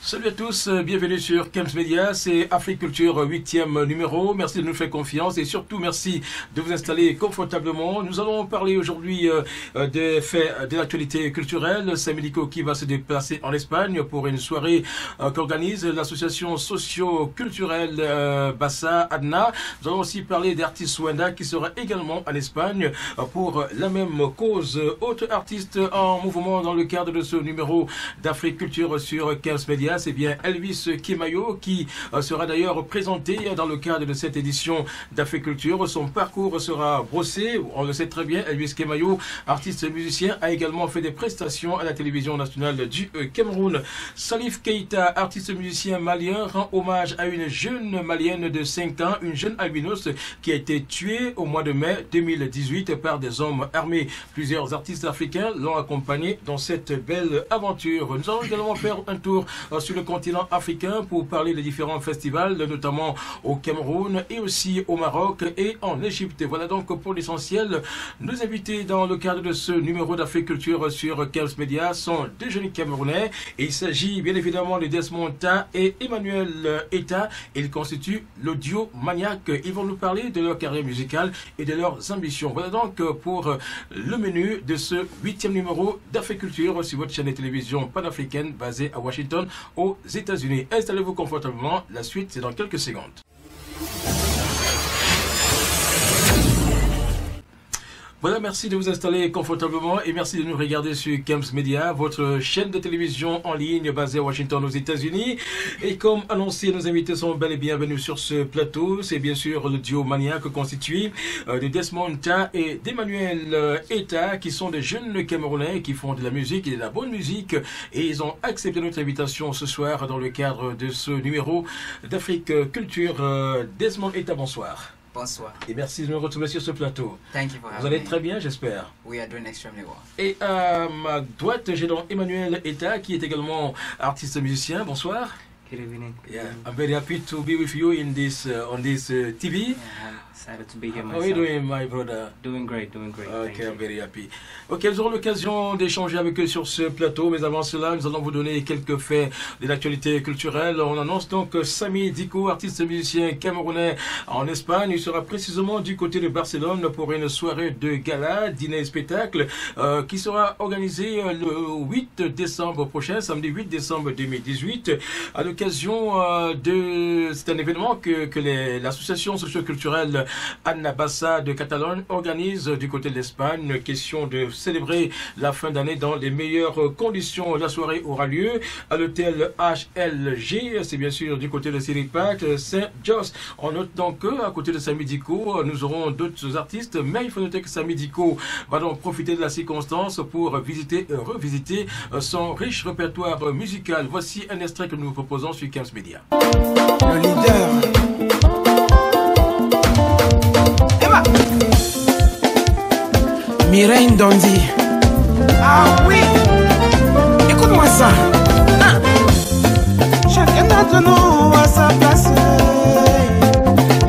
Salut à tous, bienvenue sur Kems Media, c'est Africulture 8e numéro. Merci de nous faire confiance et surtout merci de vous installer confortablement. Nous allons parler aujourd'hui des faits de l'actualité culturelle. C'est Médico qui va se déplacer en Espagne pour une soirée qu'organise l'association socio-culturelle Bassa Adna. Nous allons aussi parler d'artistes Wenda qui sera également en Espagne pour la même cause. Autre artiste en mouvement dans le cadre de ce numéro d'Africulture sur Kems Media, c'est bien Elvis Kemayo qui sera d'ailleurs présenté dans le cadre de cette édition d'Africulture. Son parcours sera brossé, on le sait très bien. Elvis Kemayo, artiste musicien, a également fait des prestations à la télévision nationale du Cameroun. Salif Keita, artiste musicien malien, rend hommage à une jeune malienne de 5 ans, une jeune albinos qui a été tuée au mois de mai 2018 par des hommes armés. Plusieurs artistes africains l'ont accompagné dans cette belle aventure. Nous allons également faire un tour sur le continent africain pour parler des différents festivals, notamment au Cameroun et aussi au Maroc et en Égypte. Voilà donc pour l'essentiel. Nos invités dans le cadre de ce numéro d'Africulture sur Kems Media sont deux jeunes Camerounais. Et il s'agit bien évidemment de Desmond Ta et Emmanuel Eta. Ils constituent l'Audio Maniac. Ils vont nous parler de leur carrière musicale et de leurs ambitions. Voilà donc pour le menu de ce 8e numéro d'Africulture sur votre chaîne de télévision panafricaine basée à Washington, aux États-Unis. Installez-vous confortablement, la suite c'est dans quelques secondes. Voilà, merci de vous installer confortablement et merci de nous regarder sur Kems Media, votre chaîne de télévision en ligne basée à Washington aux États-Unis. Et comme annoncé, nos invités sont bel et bienvenus sur ce plateau. C'est bien sûr le duo Maniac constitué de Desmond Ta et d'Emmanuel Eta, qui sont des jeunes Camerounais qui font de la musique et de la bonne musique. Et ils ont accepté notre invitation ce soir dans le cadre de ce numéro d'Afrique Culture. Desmond Eta, bonsoir. Bonsoir. Et merci de nous retrouver sur ce plateau. Thank you for having me. Vous allez très bien, j'espère. We are doing extremely well. Et à ma droite, j'ai donc Emmanuel Eta, qui est également artiste musicien. Bonsoir. Good evening. Yeah, I'm very happy to be with you in this on this TV. Yeah, I'm excited to be here How myself. are you doing, my brother? Doing great, doing great. Ok, Thank you. I'm very happy. Ok, nous aurons l'occasion d'échanger avec eux sur ce plateau, mais avant cela, nous allons vous donner quelques faits de l'actualité culturelle. On annonce donc Samy Diko, artiste musicien camerounais en Espagne. Il sera précisément du côté de Barcelone pour une soirée de gala, dîner et spectacle qui sera organisée le 8 décembre prochain, samedi 8 décembre 2018, à l'occasion c'est un événement que l'association socio-culturelle Anna Bassa de Catalogne organise du côté de l'Espagne. Question de célébrer la fin d'année dans les meilleures conditions. La soirée aura lieu à l'hôtel HLG, c'est bien sûr du côté de Siripac, Saint-Josse. On note donc qu'à côté de Samy Diko, nous aurons d'autres artistes, mais il faut noter que Samy Diko va donc profiter de la circonstance pour visiter et revisiter son riche répertoire musical. Voici un extrait que nous vous proposons sur Kems Media. Le leader. Emma. Mireille Ndondi. Ah oui. Écoute-moi ça. Ah. Chacun d'entre nous a sa place.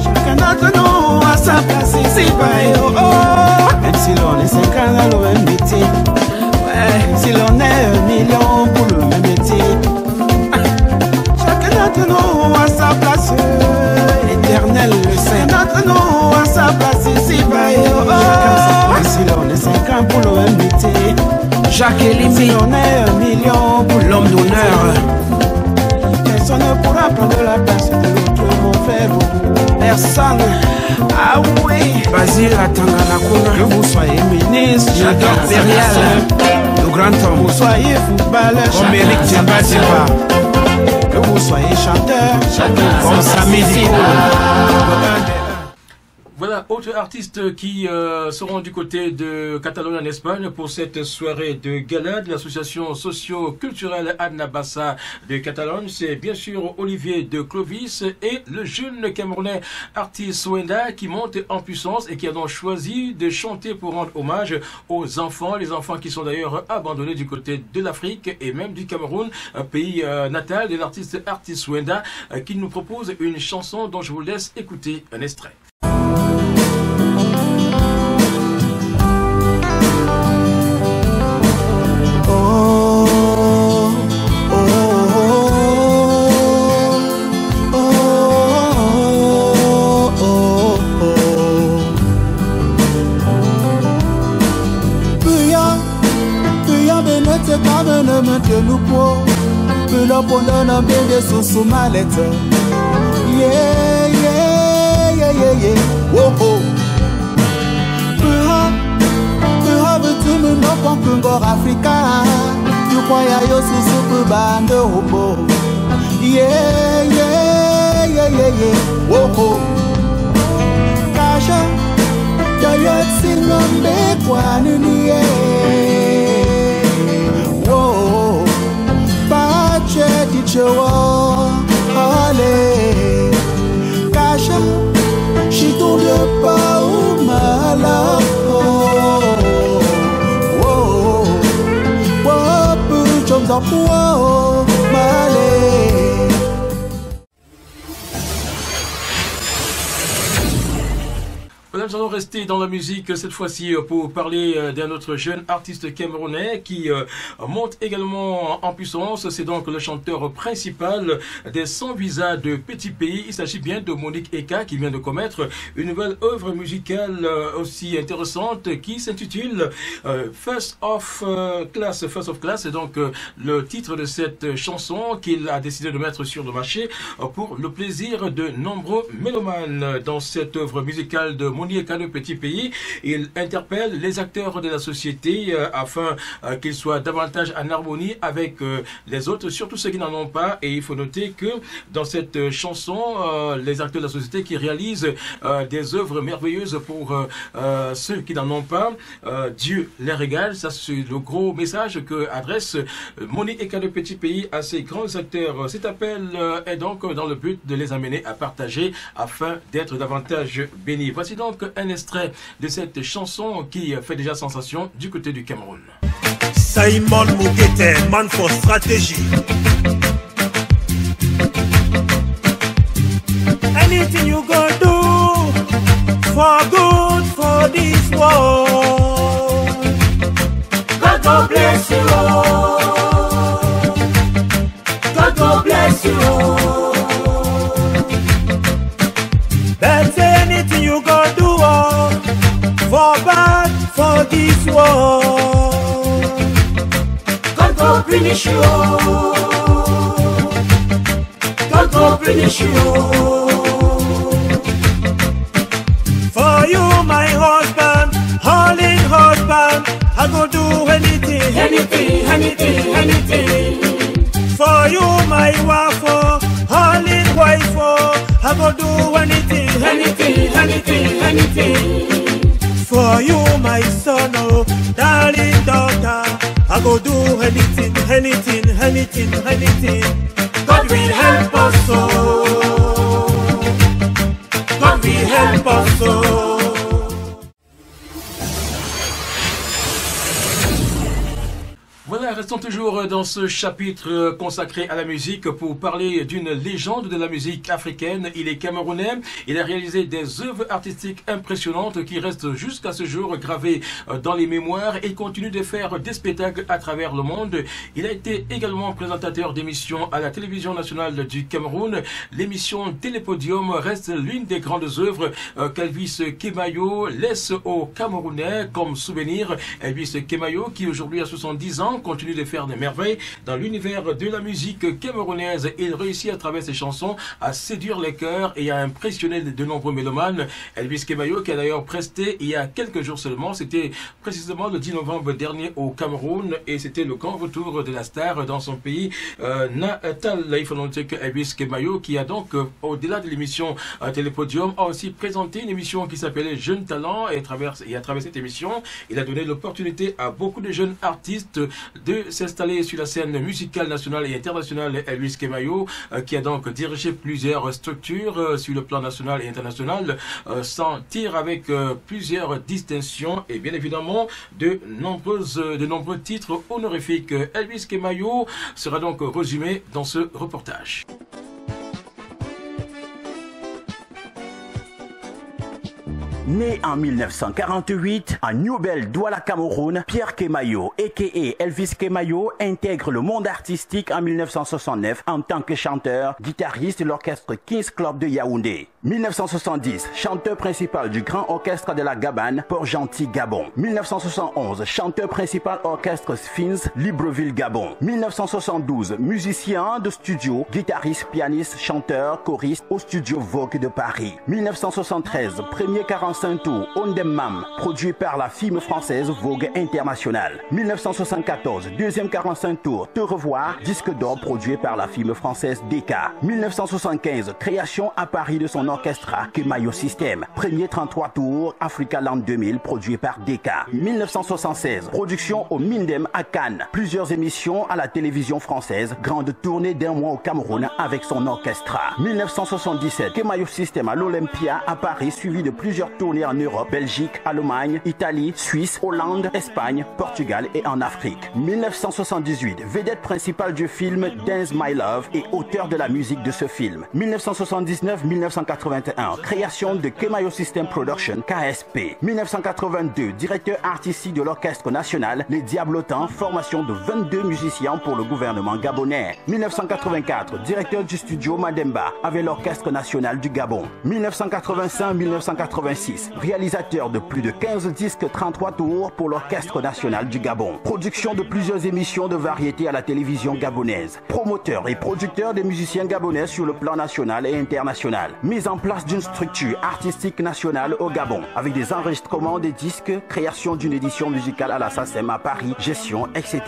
Chacun d'entre nous a sa place. Ici, oh, oh. Même si l'on est 5 ans dans le même métier. Ouais. Même si l'on est 1 million pour le même métier. Chacun d'entre nous a sa place. L'éternel le sait. D'entre nous a sa place ici, oh, oh. Même si l'on est 5 ans pour le même métier. Jacques Elimi, si l'on est 1 million pour l'homme d'honneur. Personne ne pourra prendre la place de l'autre, mon frère. Personne. Ah oui. Basile Atangalakuna. Que vous soyez ministre, Jacques impérial, le grand homme. Vous soyez footballeur, comme Eric Djemba. Que vous soyez chanteur, comme Samy Diko. Voilà Voilà, autres artistes qui seront du côté de Catalogne en Espagne pour cette soirée de gala de l'association socio-culturelle Annabassa de Catalogne. C'est bien sûr Olivier de Clovis et le jeune Camerounais artiste Wenda qui monte en puissance et qui a donc choisi de chanter pour rendre hommage aux enfants, les enfants qui sont d'ailleurs abandonnés du côté de l'Afrique et même du Cameroun, pays natal de l'artiste Wenda, qui nous propose une chanson dont je vous laisse écouter un extrait. Yeah, yeah, yeah, yeah, yeah. Whoa, oh. Betul no pongkungor Afrika. You kwaya yo susu bande hobo. Yeah, yeah, yeah, yeah, yeah. Whoa, oh. Kasha, dayot sinombe kwa nini whoa. Pache dichewa. Allez, Kasha, she told the power, my love. Oh, put your up, my lady. Nous allons rester dans la musique cette fois-ci pour parler d'un autre jeune artiste camerounais qui monte également en puissance. C'est donc le chanteur principal des 100 visas de Petit Pays. Il s'agit bien de Monique Eka qui vient de commettre une nouvelle œuvre musicale aussi intéressante qui s'intitule First of Class. C'est donc le titre de cette chanson qu'il a décidé de mettre sur le marché pour le plaisir de nombreux mélomanes. Dans cette œuvre musicale de Monique Eka de Petit Pays, il interpelle les acteurs de la société afin qu'ils soient davantage en harmonie avec les autres, surtout ceux qui n'en ont pas. Et il faut noter que dans cette chanson, les acteurs de la société qui réalisent des œuvres merveilleuses pour ceux qui n'en ont pas, Dieu les régale. Ça, c'est le gros message que adresse Monique Eka de Petit Pays à ces grands acteurs. Cet appel est donc dans le but de les amener à partager afin d'être davantage bénis. Voici donc un extrait de cette chanson qui fait déjà sensation du côté du Cameroun. Simon Mugete, man for strategy. Anything you go do for good for this world. God bless you all. God bless you all. But say anything you go do for bad for this world. God go punish you. God go punish you. For you, my husband, darling husband, I go do anything, anything, anything, anything. For you, my wife, darling wife, I go do anything, anything, anything, anything. For you, my son, oh, darling daughter, I go do anything, anything, anything, anything. God will help us, oh. God will help us, oh. Voilà, restons toujours dans ce chapitre consacré à la musique pour parler d'une légende de la musique africaine. Il est camerounais, il a réalisé des œuvres artistiques impressionnantes qui restent jusqu'à ce jour gravées dans les mémoires et continue de faire des spectacles à travers le monde. Il a été également présentateur d'émissions à la télévision nationale du Cameroun. L'émission Télépodium reste l'une des grandes œuvres qu'Elvis Kemayo laisse aux Camerounais comme souvenir. Elvis Kemayo qui aujourd'hui a 70 ans continue de faire des merveille dans l'univers de la musique camerounaise. Il réussit à travers ses chansons à séduire les cœurs et à impressionner de nombreux mélomanes. Elvis Kemayo, qui a d'ailleurs presté il y a quelques jours seulement, c'était précisément le 10 novembre dernier au Cameroun, et c'était le grand retour de la star dans son pays natal. Il faut noter que Elvis Kemayo, qui a donc, au-delà de l'émission Télépodium, a aussi présenté une émission qui s'appelait Jeunes Talents, et à travers cette émission, il a donné l'opportunité à beaucoup de jeunes artistes de s'installer sur la scène musicale nationale et internationale. Elvis Kemayo, qui a donc dirigé plusieurs structures sur le plan national et international, s'en tire avec plusieurs distinctions et bien évidemment de nombreux titres honorifiques. Elvis Kemayo sera donc résumé dans ce reportage. Né en 1948 à Nouvelle-Douala, Cameroun, Pierre Kemayo, a.k.a. Elvis Kemayo, intègre le monde artistique en 1969 en tant que chanteur, guitariste de l'orchestre Kings Club de Yaoundé. 1970, chanteur principal du Grand Orchestre de la Gabane, Port-Gentil, Gabon. 1971, chanteur principal orchestre Sphinx, Libreville, Gabon. 1972, musicien de studio, guitariste, pianiste, chanteur, choriste au studio Vogue de Paris. 1973, premier 45 tours, Ondemam, produit par la firme française Vogue International. 1974, deuxième 45 tours, Te revoir, disque d'or produit par la firme française DK. 1975, création à Paris de son orchestra Kemayo System. Premier 33 tours, Africa Land 2000, produit par DK. 1976, production au Mindem à Cannes. Plusieurs émissions à la télévision française. Grande tournée d'un mois au Cameroun avec son orchestra. 1977, Kemayo System à l'Olympia à Paris, suivi de plusieurs tournées en Europe, Belgique, Allemagne, Italie, Suisse, Hollande, Espagne, Portugal et en Afrique. 1978, vedette principale du film Dance My Love et auteur de la musique de ce film. 1979-1981, création de Kemayo System Production, KSP. 1982, directeur artistique de l'Orchestre National, Les Diablotins, formation de 22 musiciens pour le gouvernement gabonais. 1984, directeur du studio Mademba avec l'Orchestre National du Gabon. 1985-1986, réalisateur de plus de 15 disques 33 tours pour l'Orchestre National du Gabon. Production de plusieurs émissions de variété à la télévision gabonaise. Promoteur et producteur des musiciens gabonais sur le plan national et international. Mise en place d'une structure artistique nationale au Gabon, avec des enregistrements des disques, création d'une édition musicale à la SACEM à Paris, gestion, etc.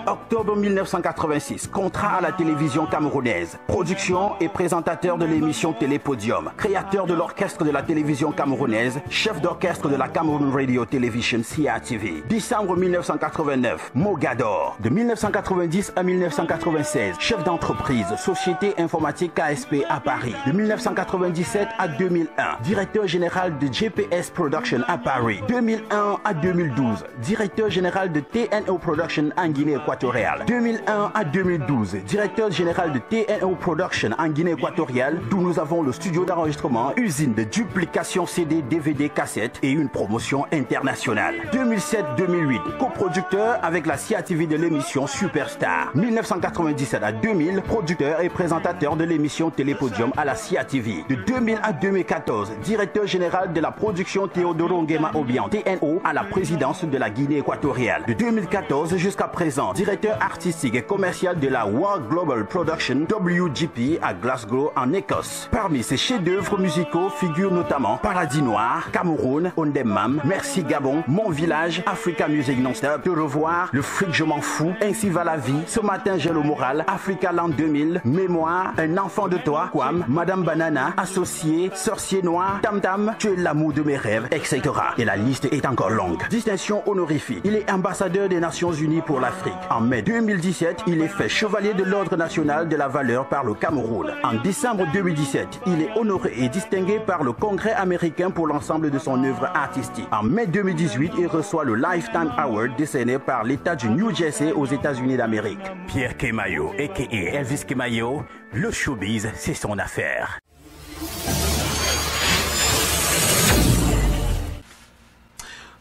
Octobre 1986, contrat à la télévision camerounaise. Production et présentateur de l'émission Télépodium. Créateur de l'orchestre de la télévision camerounaise, chef d'orchestre de la Cameroon Radio Television CRTV. Décembre 1989, Mogador. De 1990 à 1996, chef d'entreprise, société informatique KSP à Paris. De 1997 à 2001, directeur général de GPS Production à Paris. 2001 à 2012, directeur général de TNO Production en Guinée équatoriale. 2001 à 2012, directeur général de TNO Production en Guinée équatoriale, d'où nous avons le studio d'enregistrement, usine de duplication CD, DVD, cassette et une promotion internationale. 2007-2008, coproducteur avec la CRTV de l'émission Superstar. 1997 à 2000, producteur et présentateur de l'émission Télépodium à la CRTV. De 2000 à 2014, directeur général de la production Théodoro Nguema Obiang, TNO, à la présidence de la Guinée équatoriale. De 2014 jusqu'à présent, directeur artistique et commercial de la World Global Production, WGP, à Glasgow, en Écosse. Parmi ses chefs-d'œuvre musicaux figurent notamment Paradis Noir, Cameroun, Ondemam, Merci Gabon, Mon Village, Africa Music Non-Stop, Te revoir, Le fric je m'en fous, Ainsi va la vie, Ce matin j'ai le moral, Africa Land 2000, Mémoire, Un enfant de toi, Kwam, Madame Banana, Associé, Sorcier Noir, Tam Tam, Tu es l'amour de mes rêves, etc. Et la liste est encore longue. Distinction honorifique. Il est ambassadeur des Nations Unies pour l'Afrique. En mai 2017, il est fait chevalier de l'Ordre national de la valeur par le Cameroun. En décembre 2017, il est honoré et distingué par le Congrès américain pour l'ensemble de son œuvre artistique. En mai 2018, il reçoit le Lifetime Award décerné par l'État du New Jersey aux États-Unis d'Amérique. Pierre Kemayo, a.k.a. Elvis Kemayo, le showbiz, c'est son affaire.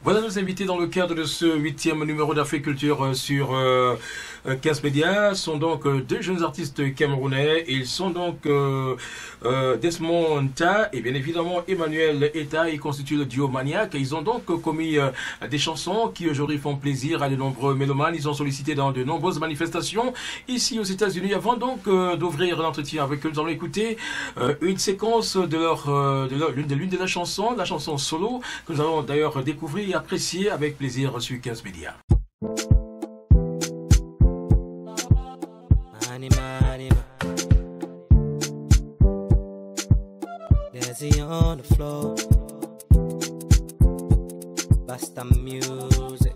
Voilà nos invités dans le cadre de ce 8e numéro d'Africulture sur 15 Médias sont donc deux jeunes artistes camerounais. Ils sont donc Desmond Ta et bien évidemment Emmanuel Eta. Ils constituent le duo Maniac. Ils ont donc commis des chansons qui aujourd'hui font plaisir à de nombreux mélomanes. Ils ont sollicité dans de nombreuses manifestations ici aux États-Unis. Avant donc d'ouvrir l'entretien avec eux, nous allons écouter une séquence de l'une de leurs chansons, la chanson solo, que nous allons d'ailleurs découvrir et apprécier avec plaisir sur 15 Médias. Desi on the floor, Basta music.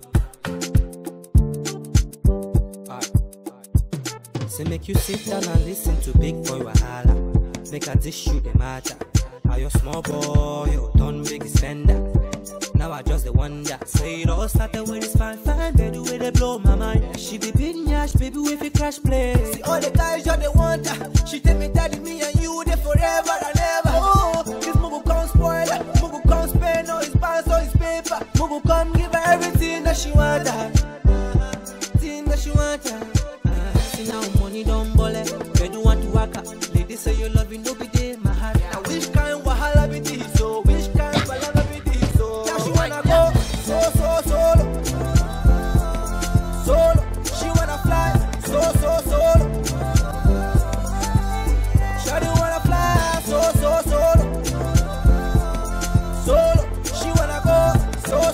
Say make you sit down and listen to Big Boy Wahala. Make a dish you the matter. Are you small boy, you done big spender? Now I just the wonder. Say it all started with this fine baby with they blow my mind. She be big nyash, baby with a crash play. See all the guys you they want her. She tell me daddy me and you they forever and ever. Oh, this move come spoil her. Move come spend all his pants, all his paper. Move come give her everything that she want her. Thing that she want her. See now money don't bole. When you want to work out, ladies say you love it, no be day my heart. Now which kind wahala be this? So which kind wahala be this? So now she wanna go solo. She wanna fly solo. Shawty wanna fly solo. She wanna go solo.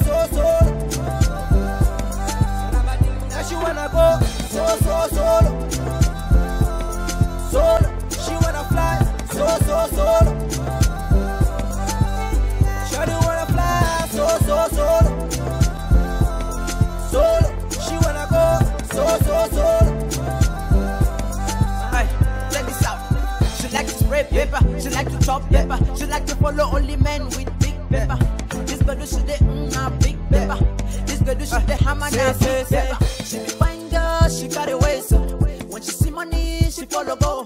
Now she wanna go solo. She wanna fly solo. Shawty wanna fly solo. She wanna go solo. Alright, check this out. She like to spray paper, she like to chop pepper, she like to follow only men with big pepper. This girl do she the big pepper. This girl do she the hammer now big pepper. She be fine girl, she got away so. When she see money, she follow go.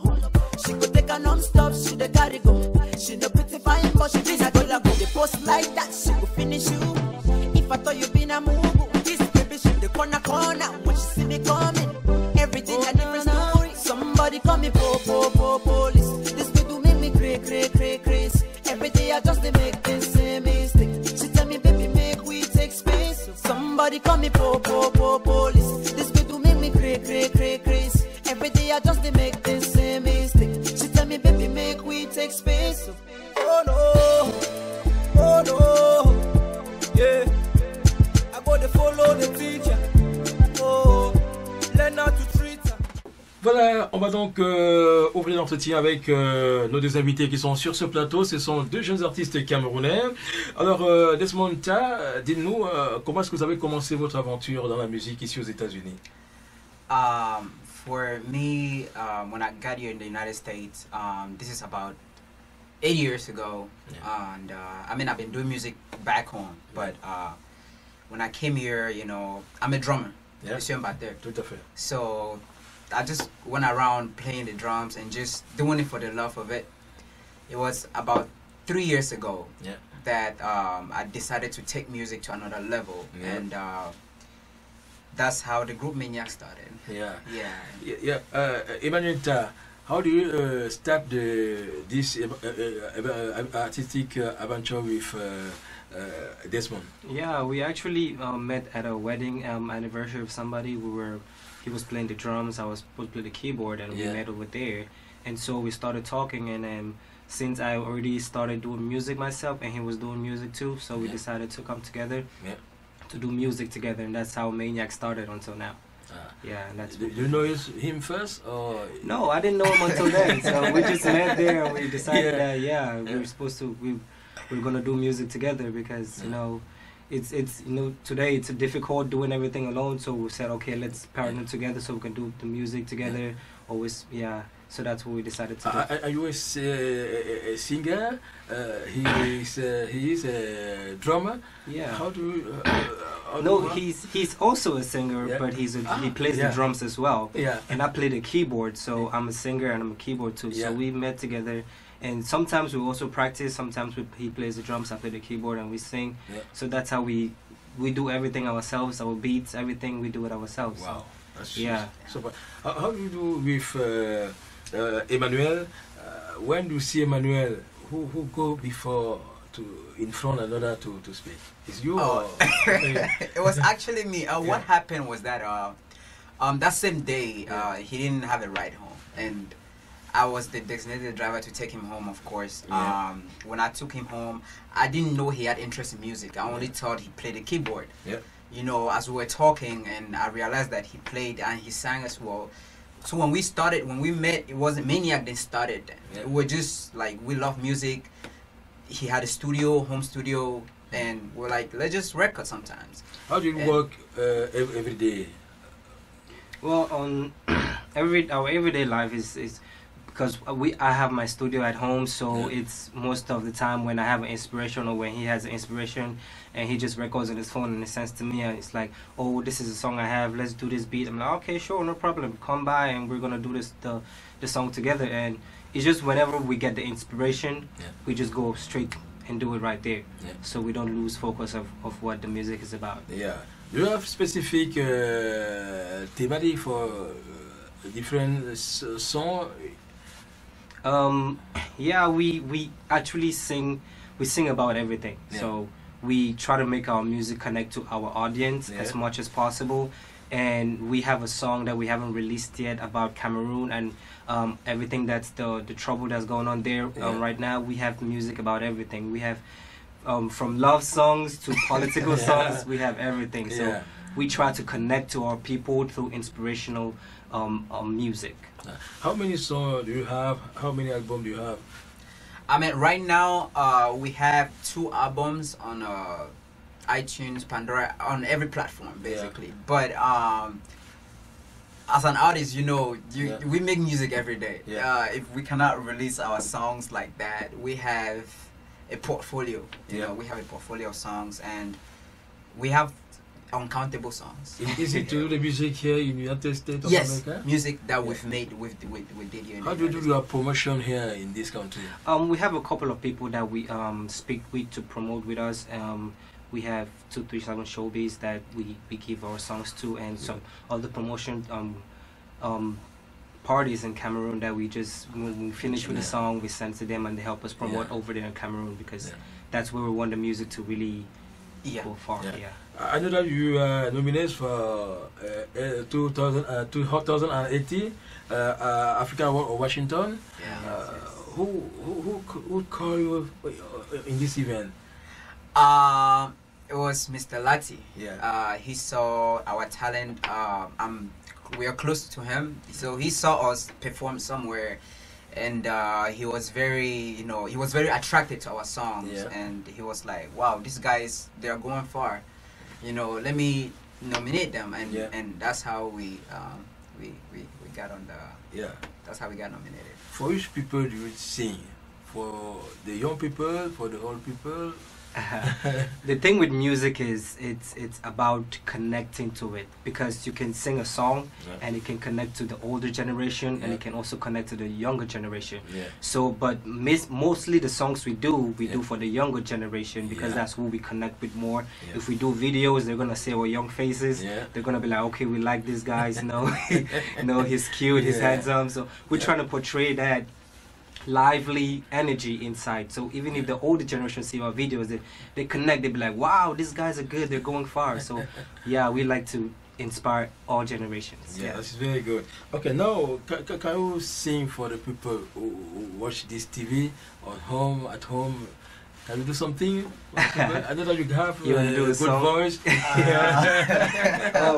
She could take her non-stop, she the carry go. She the pretty fine, but she be a killer go. They post like that, she could finish you. If I thought you been a move, this baby she the corner. When she see me coming, everything a different story. Somebody call me police. This baby do make me crazy. Every day I just they make the same mistake. She tell me baby make we take space. Somebody call me police. This baby do make me crazy. Every day I just they make the same mistake. She tell me baby make we take space. Oh no, yeah. I gotta follow the teacher. Oh, learn how to treat her. Voilà, on va donc ouvrir l'entretien avec nos deux invités qui sont sur ce plateau. Ce sont deux jeunes artistes camerounais. Alors, Desmond Ta, dites-nous, comment est-ce que vous avez commencé votre aventure dans la musique ici aux États-Unis? For me, when I got here in the United States, this is about 8 years ago. Yeah. And I mean, I've been doing music back home, but when I came here, you know, I'm a drummer. Yeah. Tout à fait. So I just went around playing the drums and just doing it for the love of it. It was about 3 years ago that I decided to take music to another level, and that's how the group Maniac started. Emmanuel Ta, how do you start this artistic adventure with Desmond? Yeah, we actually met at a wedding anniversary of somebody. He was playing the drums, I was supposed to play the keyboard, and we met over there. And so we started talking, and since I already started doing music myself, and he was doing music too, so we decided to come together to do music together, and that's how Maniac started until now. And that's. Do you know him first, or? No, I didn't know him until then. So we just met there, and we decided that we were supposed to we were gonna do music together because you know. It's you know, today it's difficult doing everything alone, so we said okay, let's partner together so we can do the music together. Always so that's what we decided to do. Are you a singer? He is a drummer. How do you, no, he's also a singer, but he plays the drums as well. And I play the keyboard, so I'm a singer and I'm a keyboard too. So we met together. And sometimes we also practice, sometimes he plays the drums, I play the keyboard, and we sing. So that's how we do everything ourselves, our beats, everything, we do it ourselves. Wow. Yeah. So, how do you do with Emmanuel? When you see Emmanuel, who go before in front another to speak? Is you? Oh. Or, It was actually me. What happened was that that same day he didn't have a ride home, and I was the designated driver to take him home, of course. Yeah. When I took him home, I didn't know he had interest in music. I only thought he played the keyboard. Yeah. You know, as we were talking, and I realized that he played and he sang as well. So when we met, it wasn't Maniac then started. Yeah. We were just like, we love music. He had a home studio, and we're like, let's just record sometimes. How do you work every day? Well, on our everyday life is because I have my studio at home, so it's most of the time when I have an inspiration or when he has an inspiration, and he just records on his phone and it sends to me, and it's like, oh, this is a song I have, let's do this beat. I'm like, okay, sure, no problem, come by and we're gonna do the song together. And it's just whenever we get the inspiration, we just go straight and do it right there, so we don't lose focus of what the music is about. Yeah. Do you have specific thematic for different song? Yeah, we actually sing about everything. So we try to make our music connect to our audience as much as possible. And we have a song that we haven't released yet about Cameroon and everything that's the trouble that's going on there right now. We have music about everything. We have from love songs to political songs. We have everything. So we try to connect to our people through inspirational music. How many songs do you have? How many albums do you have? I mean, right now we have 2 albums on iTunes, Pandora, on every platform basically. But as an artist, you know, we make music every day. If we cannot release our songs like that, we have a portfolio. You know, we have a portfolio of songs, and we have uncountable songs. Is it to do the music here in the United States? Yes, music that we've made with Didio. How do you do your promotion here in this country? We have a couple of people that we speak with to promote with us. We have 237 Showbiz that we give our songs to, and some other promotion parties in Cameroon that we just, when we finish with the song, we send to them and they help us promote over there in Cameroon, because that's where we want the music to really go far. I know that you are nominated for 2018 African Award of Washington. Who called you in this event? It was Mr. Lati. He saw our talent. We are close to him, so he saw us perform somewhere, and he was very, he was very attracted to our songs, and he was like, "Wow, these guys, they are going far. Let me nominate them," and that's how we got on the. That's how we got nominated. For which people do you sing? For the young people, for the old people? The thing with music is it's about connecting to it, because you can sing a song and it can connect to the older generation and it can also connect to the younger generation. So, but mostly the songs we do for the younger generation, because that's who we connect with more. If we do videos, they're gonna see our young faces. They're gonna be like, okay, we like these guys. He's cute, he's handsome. So we're trying to portray that lively energy inside. So even if the older generation see our videos, they connect, they be like, wow, these guys are good, they're going far. So we like to inspire all generations. That's very good. Okay, now can you sing for the people who watch this TV at home? Can you do something? I know that you have a good voice. Oh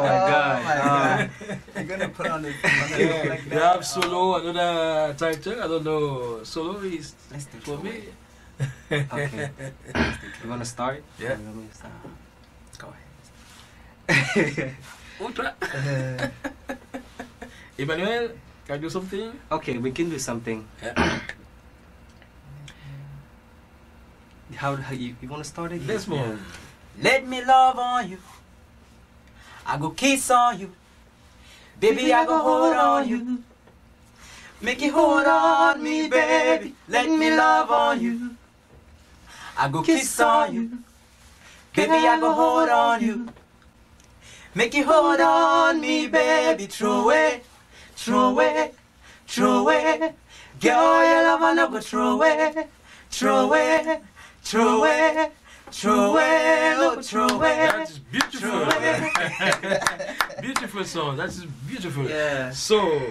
my God. You're gonna put on the like that. You have solo, another title. I don't know. Solo is for me. Okay. You wanna start? Yeah. Go ahead. Ultra. Emmanuel, can you do something? Okay, we can do something. How you want to start it? This one. Let me love on you. I go kiss on you. Baby, I go hold on you. Make you hold on me, baby. Let me love on you. I go kiss on you. Baby, I go hold on you. Make you hold on me, baby. Throw away, throw away, throw away. Girl, your love I no go throw away, throw away, throw away, throw away, oh throw away. That's beautiful. Beautiful song. That's beautiful. Yeah. So,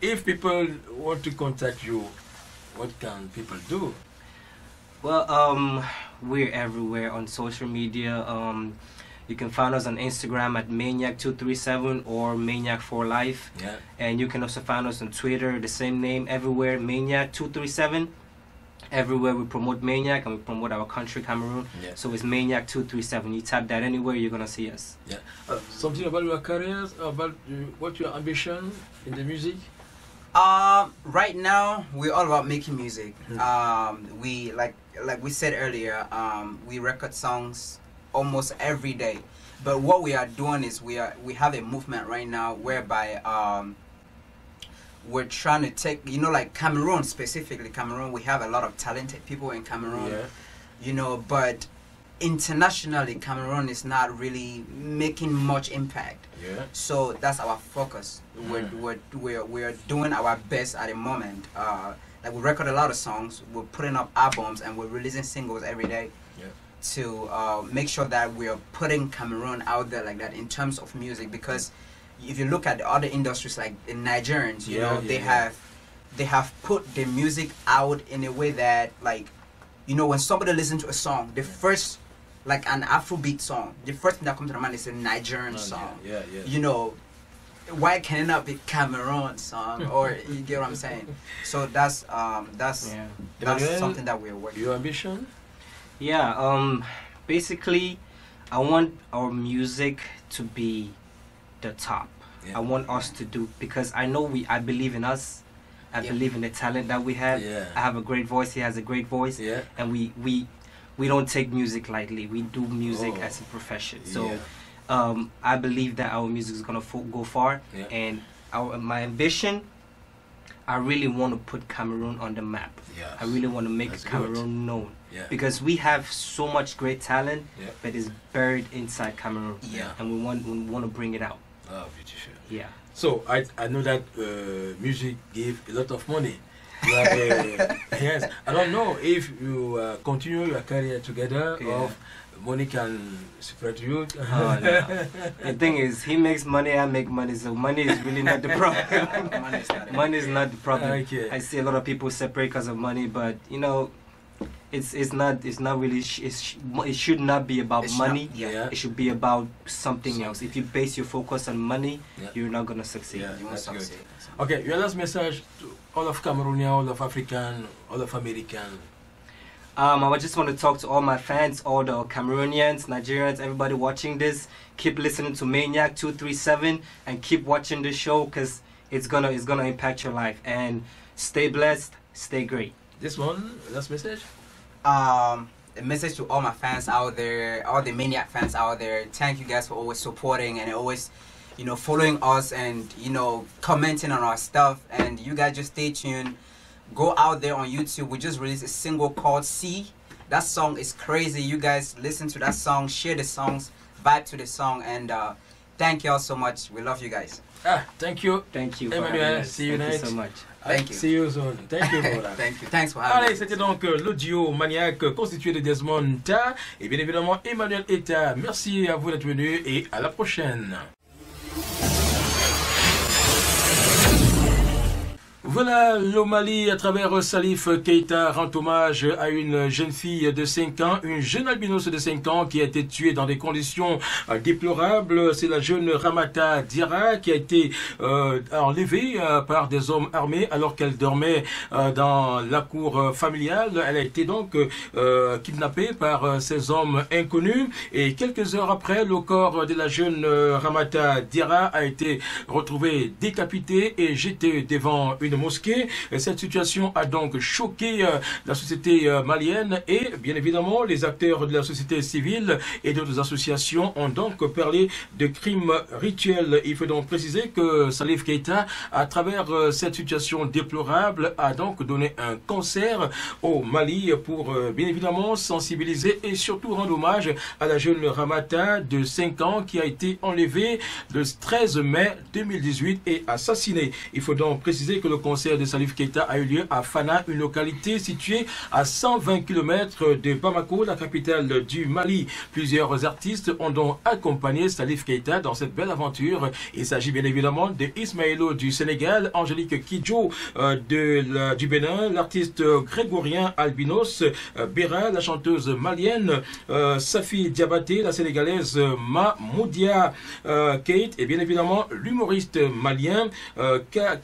if people want to contact you, what can people do? Well, we're everywhere on social media. You can find us on Instagram at Maniac237 or Maniac4Life. Yeah. And you can also find us on Twitter, the same name, everywhere, Maniac237. Everywhere we promote Maniac and we promote our country, Cameroon. Yeah. So it's Maniac237. You type that anywhere, you're going to see us. Yeah. Something about your career, about what your ambition in the music? Right now we're all about making music. We like we said earlier, we record songs almost every day. But what we are doing is we have a movement right now whereby we're trying to take, you know, like Cameroon, specifically Cameroon, we have a lot of talented people in Cameroon. Yeah. You know, but internationally Cameroon is not really making much impact. Yeah. So that's our focus. We're doing our best at the moment. Like we record a lot of songs, we're putting up albums, and we're releasing singles every day. Yeah. To make sure that we're putting Cameroon out there like that in terms of music, because if you look at the other industries like the Nigerians, you know, they have put the music out in a way that, like, you know, when somebody listens to a song, the first, like an Afrobeat song, the first thing that comes to mind is a Nigerian song. Yeah. You know, why can it not be Cameroon song? Or you get what I'm saying? So that's something that we're working on. Your ambition? Yeah, basically, I want our music to be the top. Yeah. I want us to do, because I believe in us. I believe in the talent that we have. Yeah. I have a great voice. He has a great voice. Yeah. And we don't take music lightly. We do music as a profession. So I believe that our music is gonna go far. Yeah. And my ambition, I really want to put Cameroon on the map. Yes. I really want to make Cameroon known. Yeah. Because we have so much great talent that is buried inside Cameroon. Yeah. And we want to bring it out. Oh, beautiful. Yeah. So I know that music gives a lot of money. You have, yes. I don't know if you continue your career together or money can separate you. Oh, no. The thing is, he makes money, I make money, so money is really not the problem. Money is not the problem. Okay. I see a lot of people separate because of money, but you know, it's not really it should not be about money. It should be about something else. If you base your focus on money, you're not gonna succeed. Yeah, You won't that's good. succeed. Okay, your last message to all of Cameroonian, all of African, all of American. I just want to talk to all my fans, all the Cameroonians, Nigerians, everybody watching this. Keep listening to Maniac 237 and keep watching the show, because it's gonna impact your life. And stay blessed, stay great. This one, last message. A message to all my fans out there, all the Maniac fans out there. Thank you guys for always supporting and always, you know, following us and, you know, commenting on our stuff. And you guys just stay tuned. Go out there on YouTube. We just released a single called See. That song is crazy. You guys listen to that song, share the songs, vibe to the song, and thank you all so much. We love you guys. Thank you. Thank you. Emmanuel, see you Thank next. you so much. Thank you. See you soon. Thank you for that. Thank you. Thanks for having Allez, me. c'était donc l'audio Maniac constitué de Desmond Ta et bien évidemment Emmanuel Eta. Merci à vous d'être venus et à la prochaine. Voilà, l'Omalie, à travers Salif Keita, rend hommage à une jeune fille de 5 ans, une jeune albinos de 5 ans qui a été tuée dans des conditions déplorables. C'est la jeune Ramata Dira qui a été enlevée par des hommes armés alors qu'elle dormait dans la cour familiale. Elle a été donc kidnappée par ces hommes inconnus et quelques heures après, le corps de la jeune Ramata Dira a été retrouvé décapité et jeté devant une mosquée. Cette situation a donc choqué la société malienne et bien évidemment les acteurs de la société civile et d'autres associations ont donc parlé de crimes rituels. Il faut donc préciser que Salif Keita, à travers cette situation déplorable, a donc donné un concert au Mali pour bien évidemment sensibiliser et surtout rendre hommage à la jeune Ramata de 5 ans qui a été enlevée le 13 mai 2018 et assassinée. Il faut donc préciser que le concert de Salif Keita a eu lieu à Fana, une localité située à 120 km de Bamako, la capitale du Mali. Plusieurs artistes ont donc accompagné Salif Keita dans cette belle aventure. Il s'agit bien évidemment de Ismaëlo du Sénégal, Angélique Kidjo du Bénin, l'artiste grégorien Albinos, Béra, la chanteuse malienne, Safi Diabaté, la sénégalaise Mahmoudia Kate et bien évidemment l'humoriste malien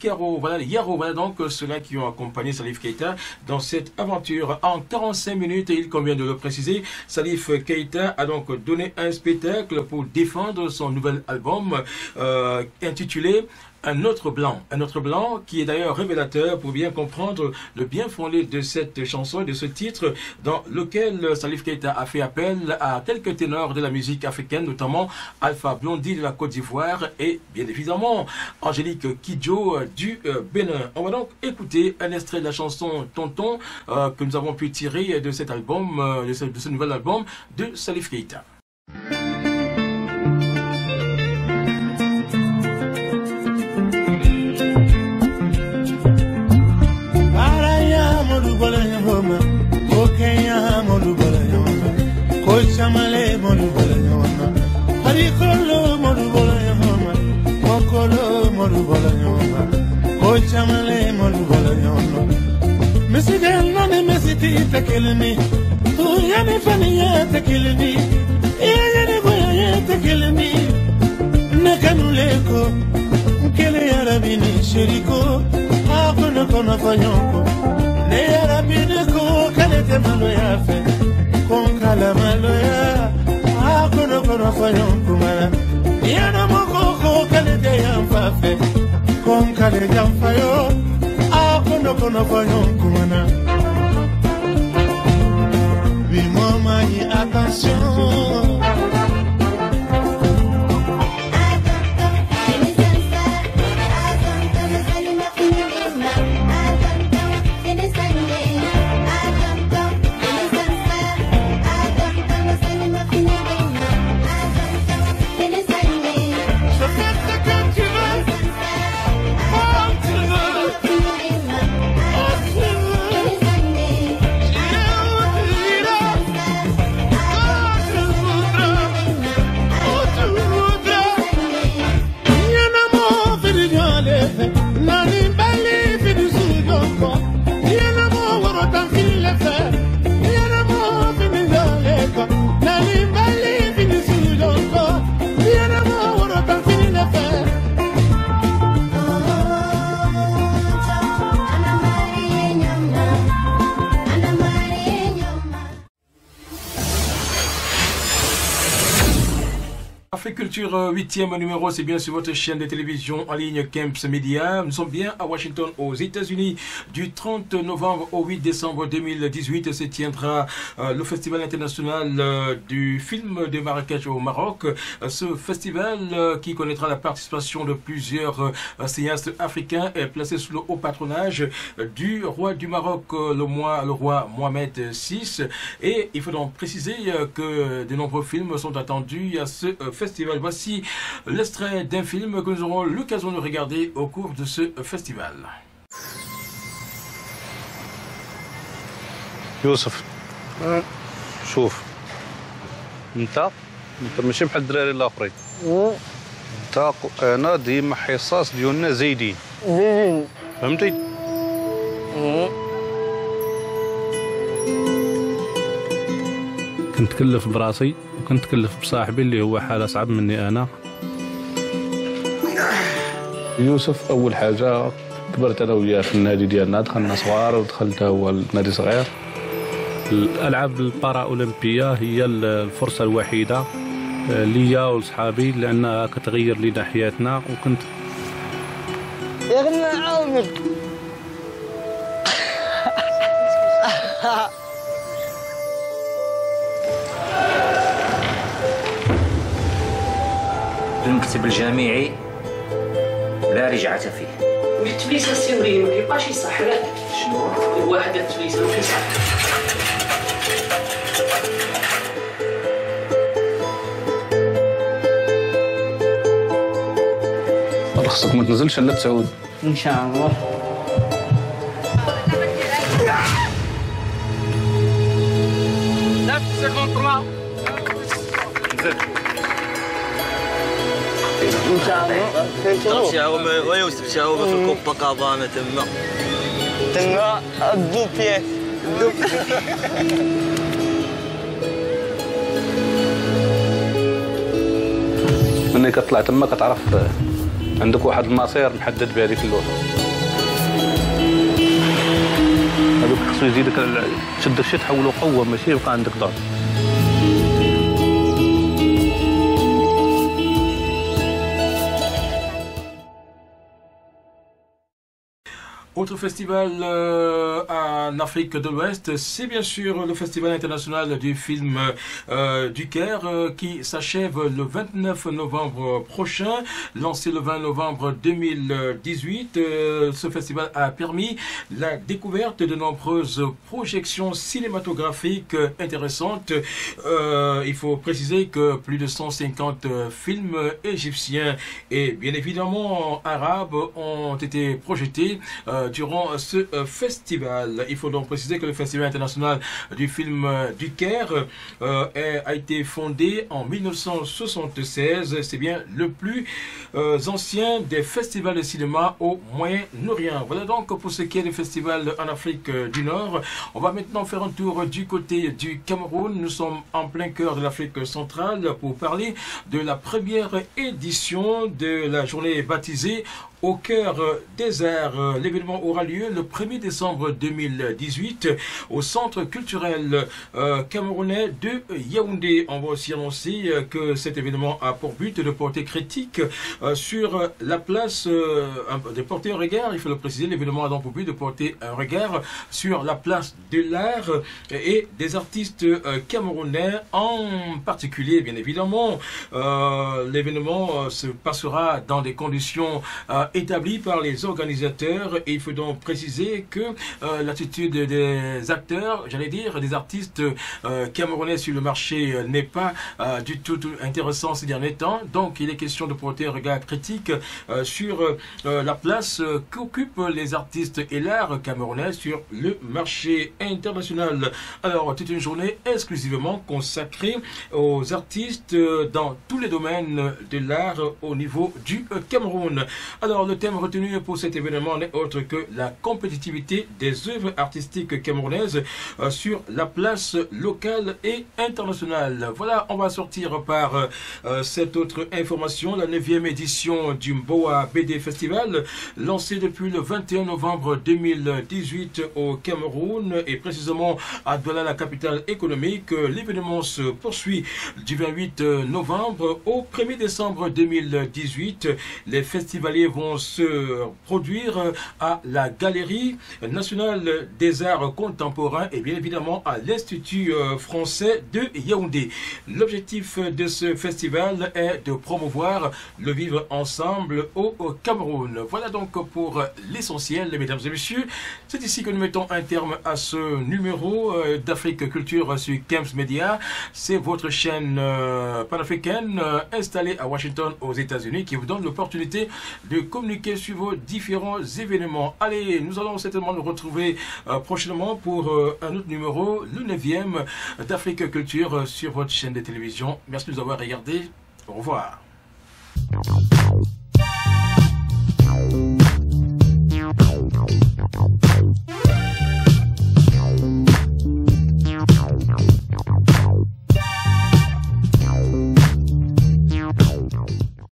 Yaro. Voilà donc ceux-là qui ont accompagné Salif Keita dans cette aventure. En 45 minutes, et il convient de le préciser, Salif Keita a donc donné un spectacle pour défendre son nouvel album intitulé Un autre blanc qui est d'ailleurs révélateur pour bien comprendre le bien fondé de cette chanson, de ce titre, dans lequel Salif Keita a fait appel à quelques ténors de la musique africaine, notamment Alpha Blondy de la Côte d'Ivoire et bien évidemment Angélique Kidjo du Bénin. On va donc écouter un extrait de la chanson Tonton que nous avons pu tirer de cet album, de ce nouvel album de Salif Keita. Chamale modu bolanyoma harikolo modu bolanyoma mokolo modu bolanyoma o chamale modu bolanyoma mesigal nane mesiti takelmi tu yani faniya takelmi yani goya takelmi nakanuleko kele yarabini shiriko akono kono fanyoko ne yarabini ko kalete malo yafe con calamaloya, kono fayon kumala. Yana moko kale de yamfafe, con kale jamfayo, kono fayon kumana. Oui, maman, y attention. Africulture 8e numéro, c'est bien sur votre chaîne de télévision en ligne Camps Media. Nous sommes bien à Washington aux États-Unis. Du 30 novembre au 8 décembre 2018 se tiendra le Festival international du film de Marrakech au Maroc. Ce festival qui connaîtra la participation de plusieurs cinéastes africains est placé sous le haut patronage du roi du Maroc, le roi Mohamed VI. Et il faut donc préciser que de nombreux films sont attendus à ce festival. Voici l'extrait d'un film que nous aurons l'occasion de regarder au cours de ce festival. يوسف شوف انت ماشي بحال الدراري الاخرين انت انا ديما حصاص ديالنا زايدين فهمتي كنت كلف براسي وكنت كلف بصاحبي اللي هو حاله اصعب مني انا. يوسف اول حاجه كبرت انا وياه في النادي ديالنا، دخلنا صغار ودخلت هو النادي صغير. الالعاب البارا اولمبيه هي الفرصه الوحيده ليا وصحابي لانها كتغير لنا حياتنا. وكنت يا غنى عاونك المكتب الجامعي لا رجعة فيه. التفليسه السوريه ما كيبقاش يصح لا شنو الواحد التفليسه ما كيصح. خصك ما تنزلش الا تعود ان شاء الله. نفس كونترول ان شاء الله. تمشي ويوسف شاومه في الكوبا كابانا تما الدوبيات مني كطلع تما كتعرف عندك واحد المصير محدد بهذيك اللوطه. هذوك خصو يزيدك تشد الشيء تحولو قوه ماشي يبقى عندك ضعف. Autre festival en Afrique de l'Ouest, c'est bien sûr le Festival international du film du Caire qui s'achève le 29 novembre prochain. Lancé le 20 novembre 2018, ce festival a permis la découverte de nombreuses projections cinématographiques intéressantes. Il faut préciser que plus de 150 films égyptiens et bien évidemment arabes ont été projetés durant ce festival. Il faut donc préciser que le Festival international du film du Caire a été fondé en 1976. C'est bien le plus ancien des festivals de cinéma au Moyen-Orient. Voilà donc pour ce qui est des festivals en Afrique du Nord. On va maintenant faire un tour du côté du Cameroun. Nous sommes en plein cœur de l'Afrique centrale pour parler de la première édition de la journée baptisée au cœur des arts. L'événement aura lieu le 1er décembre 2018 au centre culturel camerounais de Yaoundé. On va aussi annoncer que cet événement a pour but de porter critique sur la place, de porter un regard, il faut le préciser, l'événement a donc pour but de porter un regard sur la place de l'art et des artistes camerounais en particulier, bien évidemment. L'événement se passera dans des conditions établi par les organisateurs et il faut donc préciser que l'attitude des acteurs, j'allais dire des artistes camerounais sur le marché n'est pas du tout intéressant ces derniers temps. Donc il est question de porter un regard critique sur la place qu'occupent les artistes et l'art camerounais sur le marché international. Alors toute une journée exclusivement consacrée aux artistes dans tous les domaines de l'art au niveau du Cameroun. Alors le thème retenu pour cet événement n'est autre que la compétitivité des œuvres artistiques camerounaises sur la place locale et internationale. Voilà, on va sortir par cette autre information, la 9e édition du Mboa BD Festival, lancé depuis le 21 novembre 2018 au Cameroun et précisément à Douala, la capitale économique. L'événement se poursuit du 28 novembre au 1er décembre 2018. Les festivaliers vont se produire à la Galerie nationale des arts contemporains et bien évidemment à l'Institut français de Yaoundé. L'objectif de ce festival est de promouvoir le vivre ensemble au Cameroun. Voilà donc pour l'essentiel, mesdames et messieurs. C'est ici que nous mettons un terme à ce numéro d'Afrique Culture sur Kems Media. C'est votre chaîne panafricaine installée à Washington aux États-Unis qui vous donne l'opportunité de communiquer sur vos différents événements. Allez, nous allons certainement nous retrouver prochainement pour un autre numéro, le 9e d'Afrique Culture sur votre chaîne de télévision. Merci de nous avoir regardé. Au revoir.